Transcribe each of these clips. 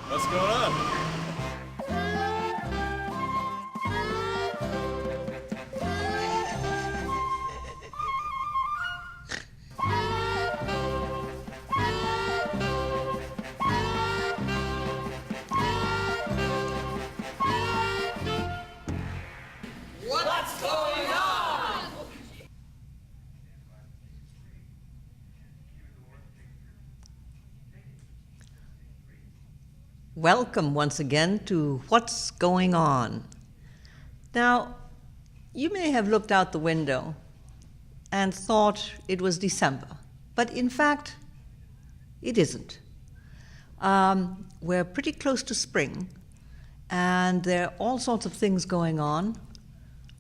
What's going on? What's going on? Welcome once again to What's Going On. Now, you may have looked out the window and thought it was December, but in fact, it isn't. We're pretty close to spring, and there are all sorts of things going on.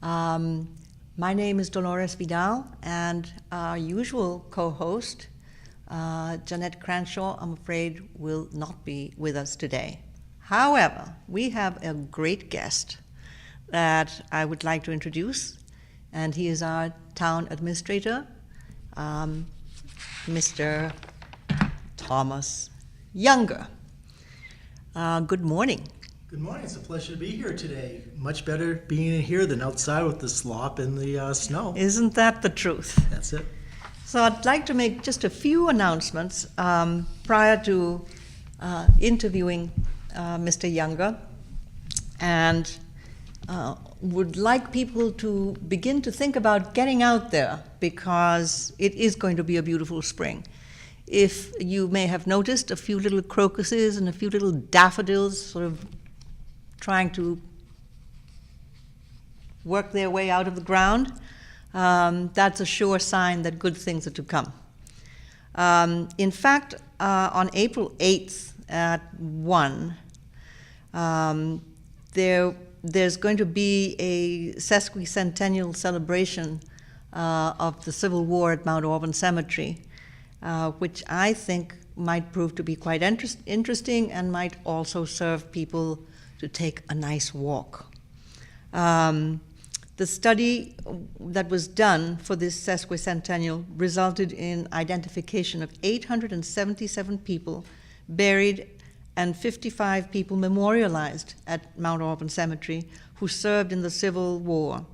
My name is Dolores Vidal, and our usual co-host, Jeanette Cranshaw, I'm afraid, will not be with us today. However, we have a great guest that I would like to introduce, and he is our town administrator, Mr. Thomas Younger. Good morning. Good morning. It's a pleasure to be here today. Much better being in here than outside with the slop and the snow. Isn't that the truth? That's it. So I'd like to make just a few announcements prior to interviewing Mr. Younger, and would like people to begin to think about getting out there because it is going to be a beautiful spring. If you may have noticed, a few little crocuses and a few little daffodils sort of trying to work their way out of the ground. That's a sure sign that good things are to come. In fact, on April 8th at 1, there's going to be a sesquicentennial celebration of the Civil War at Mount Auburn Cemetery, which I think might prove to be quite interesting and might also serve people to take a nice walk. The study that was done for this sesquicentennial resulted in identification of 877 people buried and 55 people memorialized at Mount Auburn Cemetery who served in the Civil War.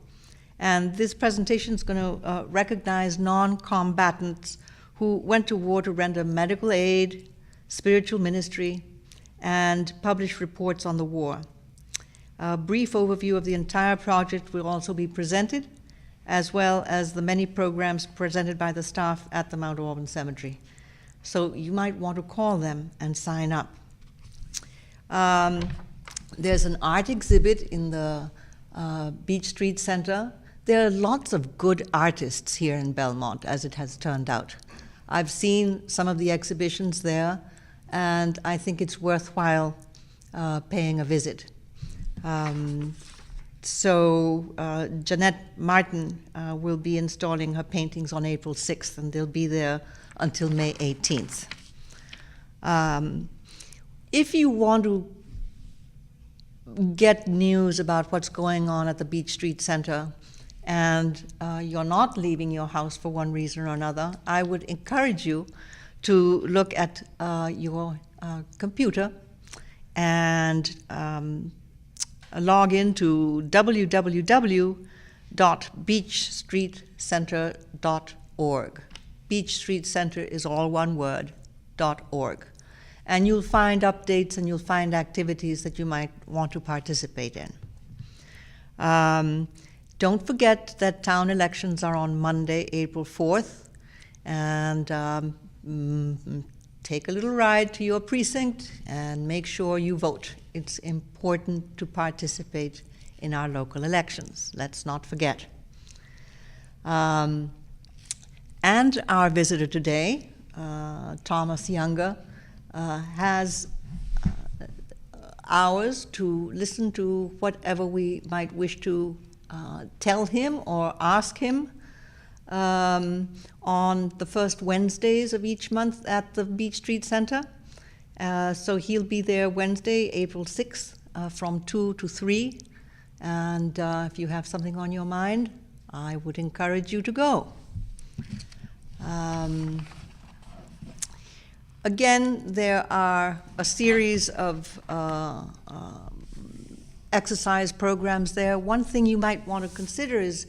And this presentation is going to recognize non-combatants who went to war to render medical aid, spiritual ministry, and publish reports on the war. A brief overview of the entire project will also be presented, as well as the many programs presented by the staff at the Mount Auburn Cemetery. So you might want to call them and sign up. There's an art exhibit in the Beach Street Center. There are lots of good artists here in Belmont, as it has turned out. I've seen some of the exhibitions there, and I think it's worthwhile paying a visit. Jeanette Martin will be installing her paintings on April 6th, and they'll be there until May 18th. If you want to get news about what's going on at the Beach Street Center, and you're not leaving your house for one reason or another, I would encourage you to look at your computer and log into www.beachstreetcenter.org. Beach Street Center is all one word, .org. And you'll find updates and you'll find activities that you might want to participate in. Don't forget that town elections are on Monday, April 4th, and take a little ride to your precinct and make sure you vote. It's important to participate in our local elections. Let's not forget. And our visitor today, Thomas Younger, has hours to listen to whatever we might wish to tell him or ask him on the first Wednesdays of each month at the Beach Street Center. So he'll be there Wednesday, April 6th, from 2 to 3. And if you have something on your mind, I would encourage you to go. Again, there are a series of exercise programs there. One thing you might want to consider is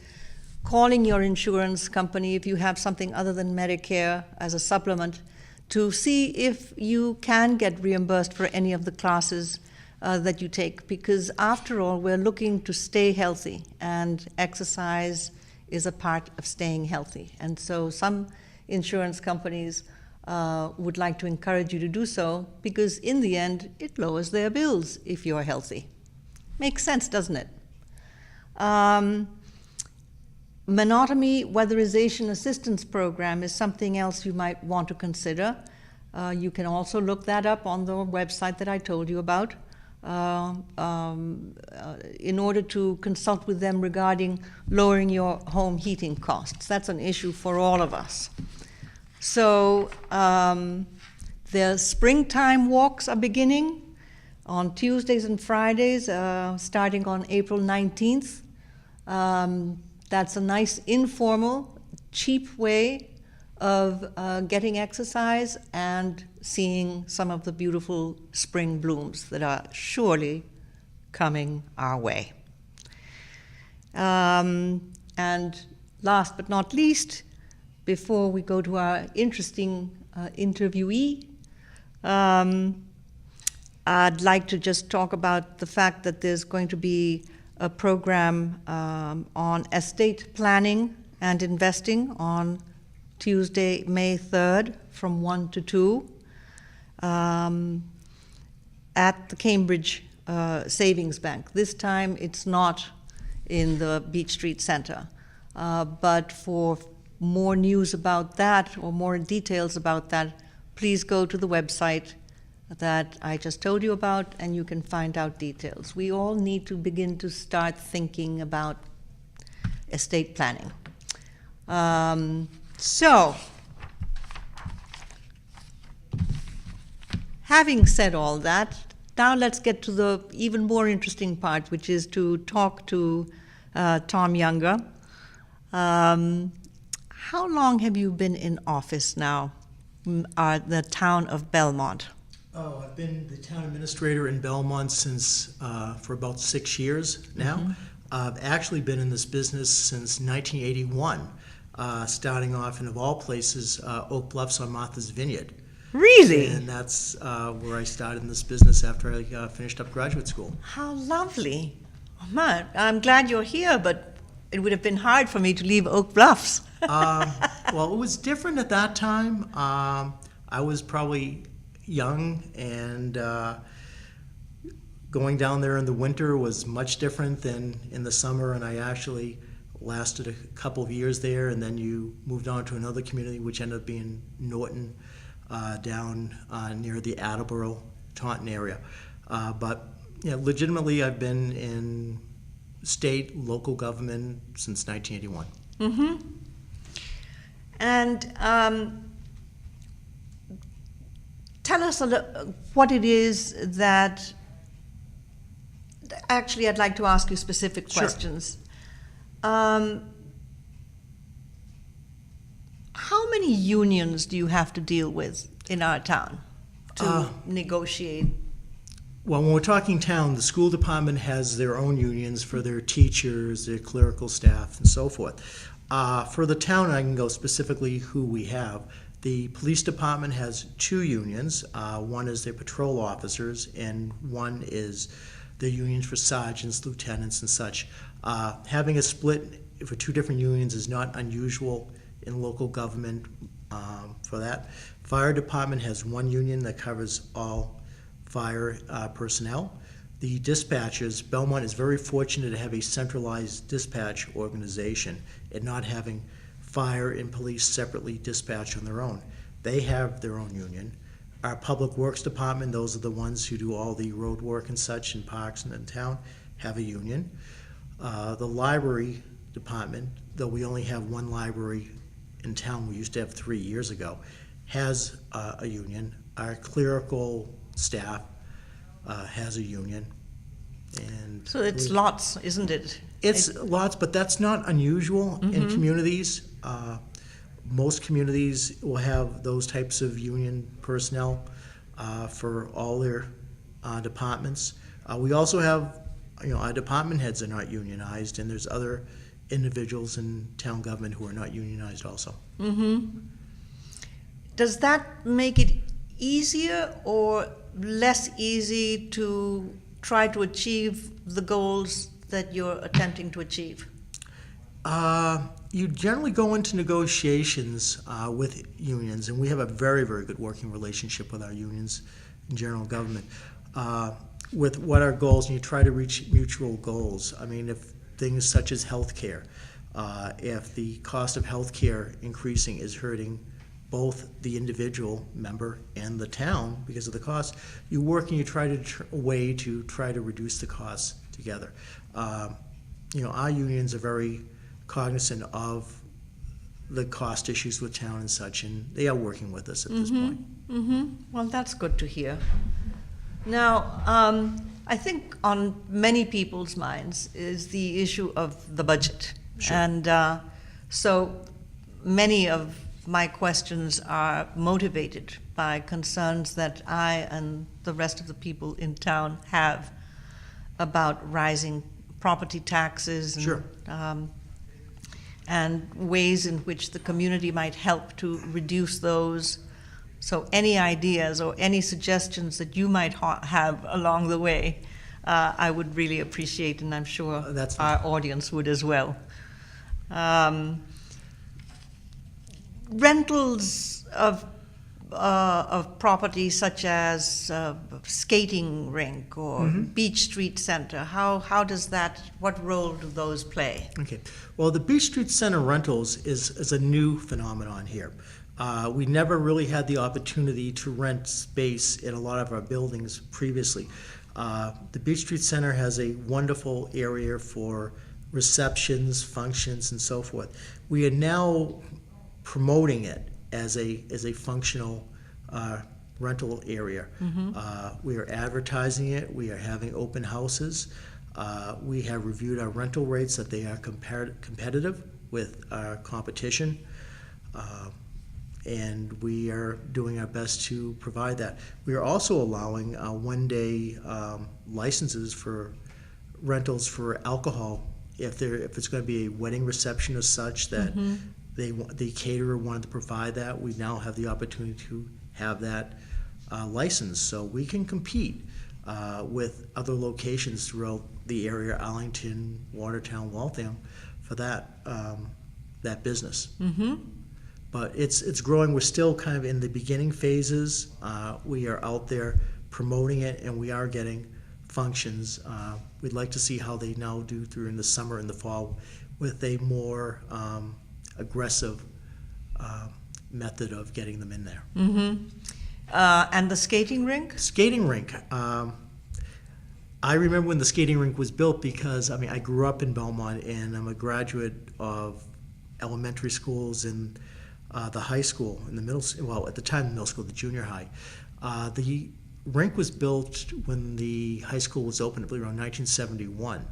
calling your insurance company if you have something other than Medicare as a supplement to see if you can get reimbursed for any of the classes that you take, because after all, we're looking to stay healthy, and exercise is a part of staying healthy. And so some insurance companies would like to encourage you to do so, because in the end, it lowers their bills if you're healthy. Makes sense, doesn't it? Monotony Weatherization Assistance Program is something else you might want to consider. You can also look that up on the website that I told you about in order to consult with them regarding lowering your home heating costs. That's an issue for all of us. So the springtime walks are beginning on Tuesdays and Fridays, starting on April 19th. That's a nice, informal, cheap way of getting exercise and seeing some of the beautiful spring blooms that are surely coming our way. And last but not least, before we go to our interesting interviewee, I'd like to just talk about the fact that there's going to be a program on estate planning and investing on Tuesday, May 3rd from 1 to 2 at the Cambridge Savings Bank. This time it's not in the Beach Street Center, but for more news about that or more details about that, please go to the website that I just told you about, and you can find out details. We all need to begin to start thinking about estate planning. So, having said all that, now let's get to the even more interesting part, which is to talk to Tom Younger. How long have you been in office now, the town of Belmont? Oh, I've been the town administrator in Belmont since for about 6 years now. Mm-hmm. I've actually been in this business since 1981, starting off in, of all places, Oak Bluffs on Martha's Vineyard. Really? And that's where I started in this business after I finished up graduate school. How lovely. Oh, man, I'm glad you're here, but it would have been hard for me to leave Oak Bluffs. Well, it was different at that time. I was probably young, and going down there in the winter was much different than in the summer, and I actually lasted a couple of years there, and then you moved on to another community, which ended up being Norton, down near the Attleboro, Taunton area. But yeah, legitimately, I've been in state, local government since 1981. Mm-hmm. And tell us what it is that, actually I'd like to ask you specific questions. Sure. How many unions do you have to deal with in our town to negotiate? Well, when we're talking town, the school department has their own unions for their teachers, their clerical staff, and so forth. For the town, I can go specifically who we have. The police department has 2 unions. One is their patrol officers, and one is the unions for sergeants, lieutenants, and such. Having a split for 2 different unions is not unusual in local government for that. Fire department has 1 union that covers all fire personnel. The dispatchers, Belmont is very fortunate to have a centralized dispatch organization and not having fire and police separately dispatch on their own. They have their own union. Our public works department, those are the ones who do all the road work and such in parks and in town, have a union. The library department, though we only have one library in town, we used to have 3 years ago, has a union. Our clerical staff has a union. And So it's lots, isn't it? it's lots, but that's not unusual in communities. Most communities will have those types of union personnel for all their departments. We also have, our department heads are not unionized, and there's other individuals in town government who are not unionized also. Does that make it easier or less easy to try to achieve the goals that you're attempting to achieve? You generally go into negotiations with unions, and we have a very, very good working relationship with our unions in general government, with what our goals, and you try to reach mutual goals. I mean, if things such as healthcare, if the cost of healthcare increasing is hurting both the individual member and the town because of the cost, you work and you try to a way to try to reduce the costs together. Our unions are very cognizant of the cost issues with town and such, and they are working with us at this point. Well, that's good to hear. Now, I think on many people's minds is the issue of the budget. Sure. And so many of my questions are motivated by concerns that I and the rest of the people in town have about rising property taxes and, Sure. And ways in which the community might help to reduce those. So any ideas or any suggestions that you might have along the way, I would really appreciate, and I'm sure That's our audience would as well. Rentals of property such as skating rink or Beach Street Center, how does that, what role do those play? Okay. Well, the Beach Street Center rentals is a new phenomenon here. We never really had the opportunity to rent space in a lot of our buildings previously. The Beach Street Center has a wonderful area for receptions, functions, and so forth. We are now promoting it as a functional rental area. We are advertising it. We are having open houses. We have reviewed our rental rates that they are competitive with our competition. And we are doing our best to provide that. We are also allowing one-day licenses for rentals for alcohol if it's going to be a wedding reception or such that the caterer wanted to provide that. We now have the opportunity to have that license, so we can compete with other locations throughout the area, Arlington, Watertown, Waltham, for that business. But it's growing. We're still kind of in the beginning phases. We are out there promoting it, and we are getting functions. We'd like to see how they now do during the summer and the fall with a more aggressive method of getting them in there. And the skating rink? Skating rink. I remember when the skating rink was built because, I grew up in Belmont, and I'm a graduate of elementary schools and the high school, in the middle, well, at the time, the middle school, the junior high. The rink was built when the high school was opened, I believe around 1971.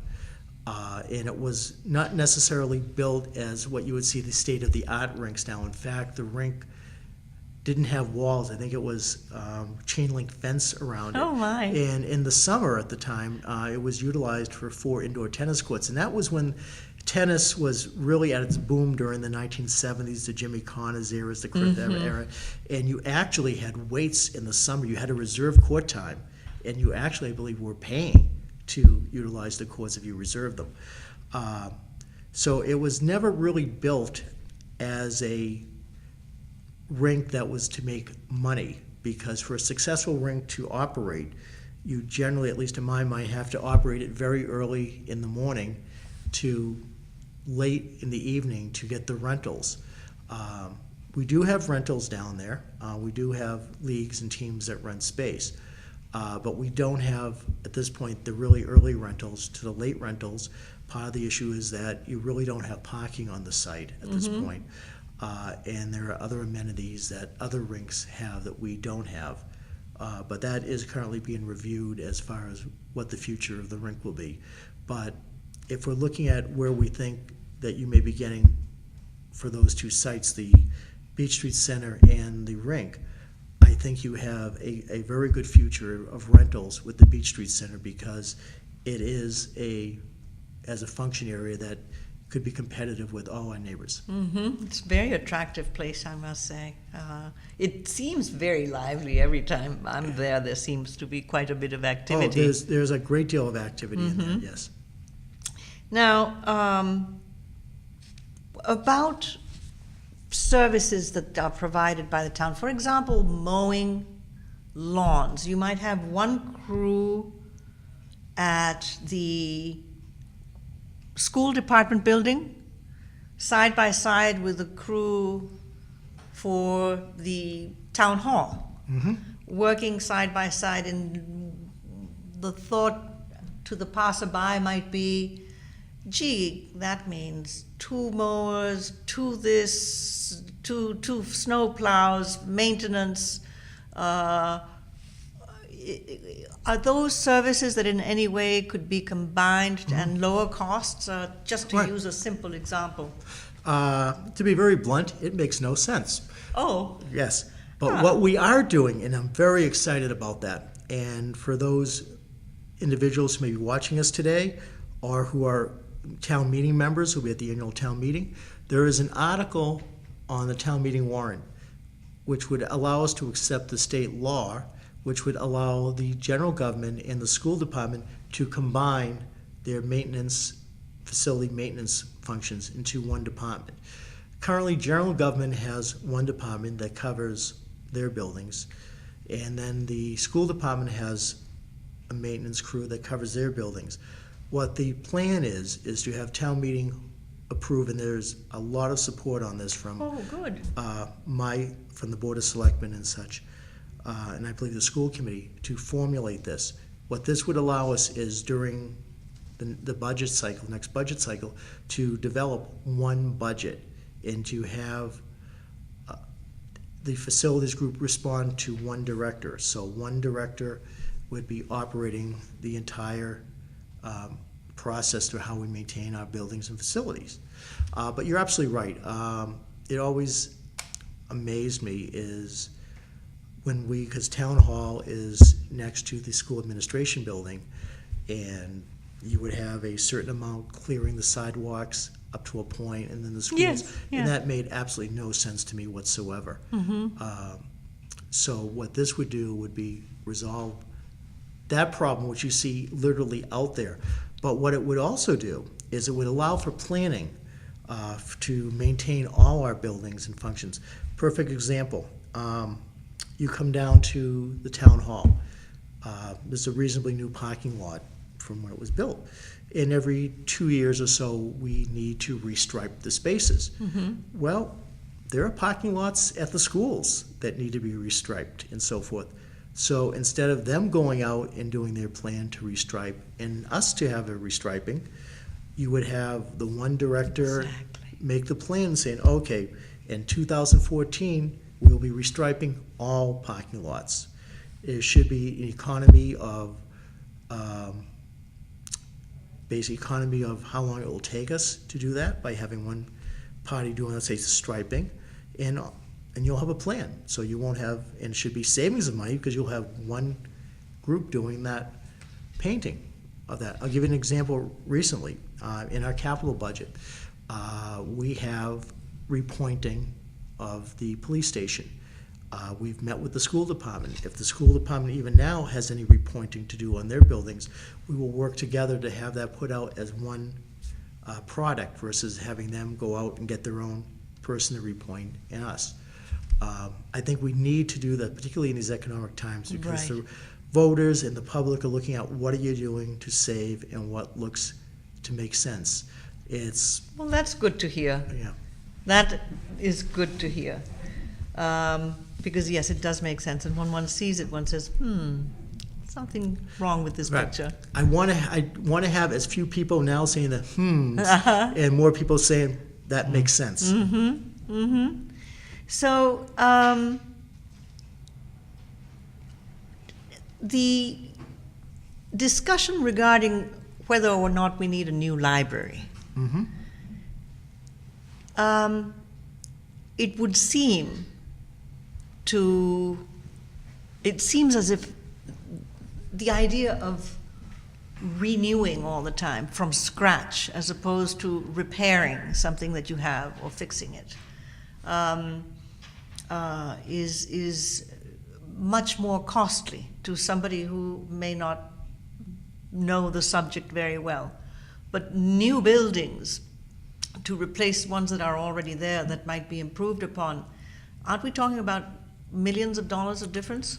And it was not necessarily built as what you would see the state-of-the-art rinks now. In fact, the rink didn't have walls. I think it was chain link fence around it. Oh my. And in the summer at the time, it was utilized for 4 indoor tennis courts. And that was when tennis was really at its boom during the 1970s, the Jimmy Connors era, the Cliff era. And you actually had weights in the summer. You had to reserve court time. And you actually, I believe, were paying to utilize the courts if you reserved them. So it was never really built as a rink that was to make money, because for a successful rink to operate, you generally, at least in my mind, have to operate it very early in the morning to late in the evening to get the rentals. We do have rentals down there. We do have leagues and teams that rent space. But we don't have, at this point, the really early rentals to the late rentals, Part of the issue is that you really don't have parking on the site at this point. And there are other amenities that other rinks have that we don't have. But that is currently being reviewed as far as what the future of the rink will be. But if we're looking at where we think that you may be getting for those two sites, the Beach Street Center and the rink, I think you have a very good future of rentals with the Beach Street Center because it is as a function area that could be competitive with all our neighbors. It's a very attractive place, I must say. It seems very lively every time I'm there. There seems to be quite a bit of activity. Oh, there's a great deal of activity in there, yes. Now, about services that are provided by the town, for example, mowing lawns. You might have one crew at the school department building, side by side with the crew for the town hall, working side by side. And the thought to the passerby might be, gee, that means 2 mowers, 2 this, 2 snow plows, maintenance. Are those services that in any way could be combined and lower costs? Just to use a simple example. To be very blunt, it makes no sense. Oh. Yes. But what we are doing, and I'm very excited about that, and for those individuals who may be watching us today or who are town meeting members who will be at the annual town meeting, there is an article on the town meeting warrant which would allow us to accept the state law, which would allow the general government and the school department to combine their facility maintenance functions into one department. Currently, general government has one department that covers their buildings, and then the school department has a maintenance crew that covers their buildings. What the plan is to have town meeting approve, and there's a lot of support on this from good. From the Board of Selectmen and such, and I believe the school committee, to formulate this. What this would allow us is during the budget cycle, next budget cycle, to develop one budget and to have the facilities group respond to one director. So one director would be operating the entire process to how we maintain our buildings and facilities. But you're absolutely right. It always amazed me is because town hall is next to the school administration building, and you would have a certain amount clearing the sidewalks up to a point, and then the schools. Yes, yeah. And that made absolutely no sense to me whatsoever. So what this would do would be resolve that problem, which you see literally out there. But what it would also do is it would allow for planning to maintain all our buildings and functions. Perfect example, you come down to the town hall. There's a reasonably new parking lot from when it was built. And every 2 years or so, we need to restripe the spaces. Well, there are parking lots at the schools that need to be restriped and so forth. So instead of them going out and doing their plan to restripe and us to have a restriping, you would have the one director make the plan saying, okay, in 2014, we'll be restriping all parking lots. It should be an economy of, basic economy of how long it will take us to do that by having one party doing, let's say, striping, and you'll have a plan. So you won't have, and it should be savings of money because you'll have one group doing that painting of that. I'll give you an example recently. In our capital budget, we have repointing of the police station. We've met with the school department. If the school department even now has any repointing to do on their buildings, we will work together to have that put out as one product versus having them go out and get their own person to repoint and us. I think we need to do that, particularly in these economic times, because the voters and the public are looking at what are you doing to save and what looks to make sense. Well, that's good to hear. Yeah. That is good to hear. Because yes, it does make sense. And when one sees it, one says, something wrong with this Right. picture. I want to have as few people now saying the and more people saying that makes sense. So, the discussion regarding whether or not we need a new library, it would seem it seems as if the idea of renewing all the time from scratch as opposed to repairing something that you have or fixing it is much more costly to somebody who may not know the subject very well. But new buildings to replace ones that are already there that might be improved upon, aren't we talking about millions of dollars of difference?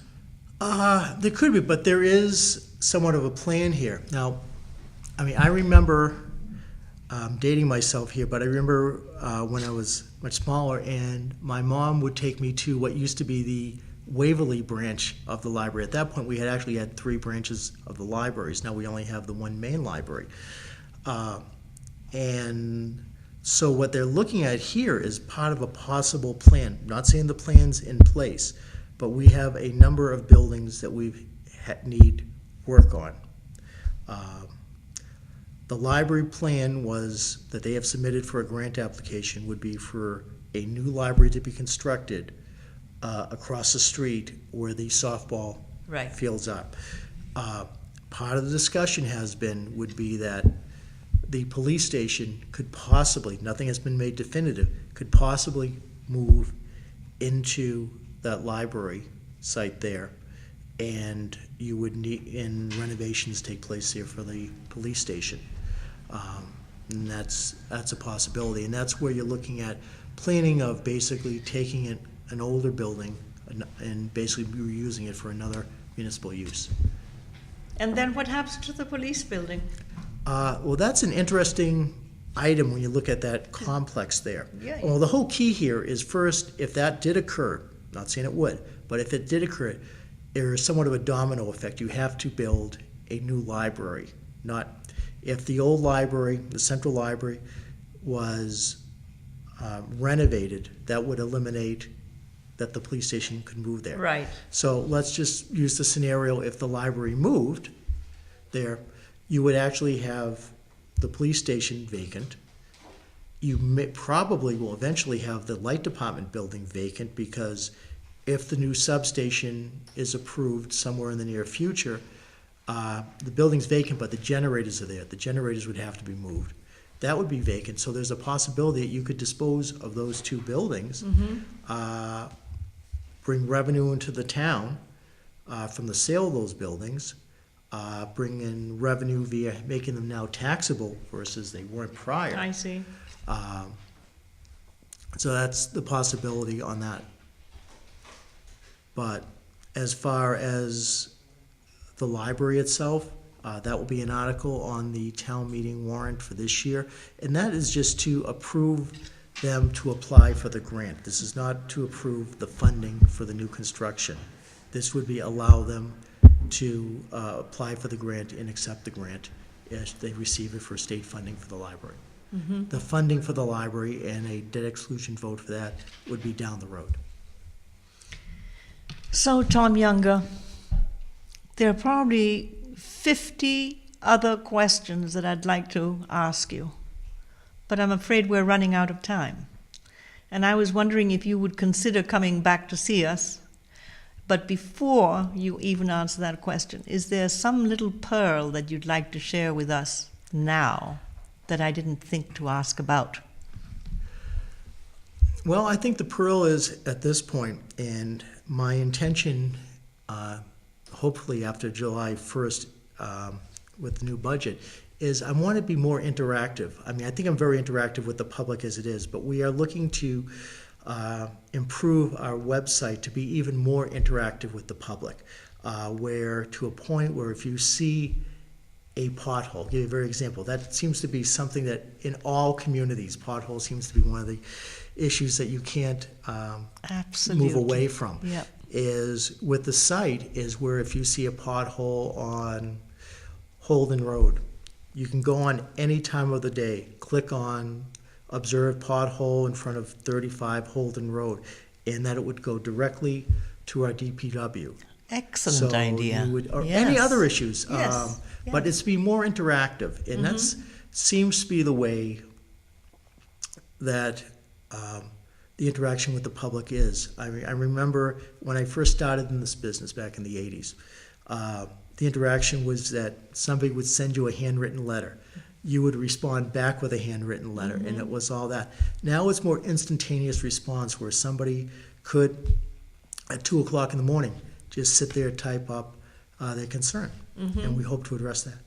There could be, but there is somewhat of a plan here. Now, I mean, I remember dating myself here, but I remember when I was much smaller, and my mom would take me to what used to be the Waverly branch of the library. At that point, we had actually had 3 branches of the libraries. Now we only have the one main library. And so what they're looking at here is part of a possible plan. I'm not saying the plan's in place, but we have a number of buildings that we need work on. The library plan was that they have submitted for a grant application would be for a new library to be constructed across the street where the softball fields are. Part of the discussion would be that the police station could possibly, nothing has been made definitive, could possibly move into that library site there, and you would need, and renovations take place there for the police station. And that's a possibility, and that's where you're looking at planning of basically taking an older building and basically reusing it for another municipal use. And then what happens to the police building? Well, that's an interesting item when you look at that complex there. Yeah. Well, the whole key here is first, if that did occur, not saying it would, but if it did occur, there is somewhat of a domino effect. You have to build a new library. Not if the old library, the central library, was renovated, that would eliminate that the police station could move there. Right. So let's just use the scenario, if the library moved there, you would actually have the police station vacant. You probably will eventually have the light department building vacant, because if the new substation is approved somewhere in the near future, the building's vacant, but the generators are there. The generators would have to be moved. That would be vacant. So there's a possibility that you could dispose of those 2 buildings, bring revenue into the town from the sale of those buildings, bring in revenue via making them now taxable versus they weren't prior. I see. So that's the possibility on that. But as far as the library itself, that will be an article on the town meeting warrant for this year. And that is just to approve them to apply for the grant. This is not to approve the funding for the new construction. This would be allow them to apply for the grant and accept the grant if they receive it for state funding for the library. The funding for the library and a debt exclusion vote for that would be down the road. So, Tom Younger, there are probably 50 other questions that I'd like to ask you, but I'm afraid we're running out of time. And I was wondering if you would consider coming back to see us. But before you even answer that question, is there some little pearl that you'd like to share with us now that I didn't think to ask about? Well, I think the pearl is at this point, and my intention, hopefully after July 1st with the new budget, is I want to be more interactive. I mean, I think I'm very interactive with the public as it is, but we are looking to improve our website to be even more interactive with the public, where to a point where if you see a pothole, I'll give you a very example, that seems to be something that in all communities, pothole seems to be one of the issues that you can't Absolutely. move away from. Yep. is with the site is where if you see a pothole on Holden Road, you can go on any time of the day, click on observe pothole in front of 35 Holden Road, and that it would go directly to our DPW. Excellent So idea. you would, or Yes. any other issues. Yes. But it's to be more interactive, and that's seems to be the way that the interaction with the public is. I remember when I first started in this business back in the 80s, the interaction was that somebody would send you a handwritten letter. You would respond back with a handwritten letter, and it was all that. Now it's more instantaneous response where somebody could, at 2 o'clock in the morning, just sit there, type up their concern, and we hope to address that.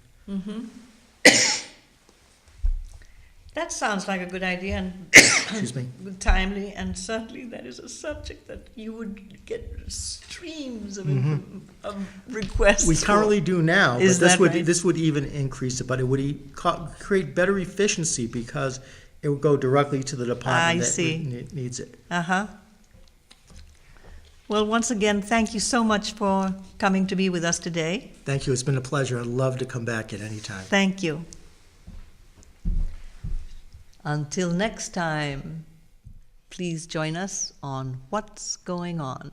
That sounds like a good idea and Excuse me. timely, and certainly that is a subject that you would get streams of, of requests. We for. currently do now, Is but that right? this would even increase it, but it would create better efficiency because it would go directly to the department that needs it. Uh-huh. Well, once again, thank you so much for coming to be with us today. Thank you. It's been a pleasure. I'd love to come back at any time. Thank you. Until next time, please join us on What's Going On.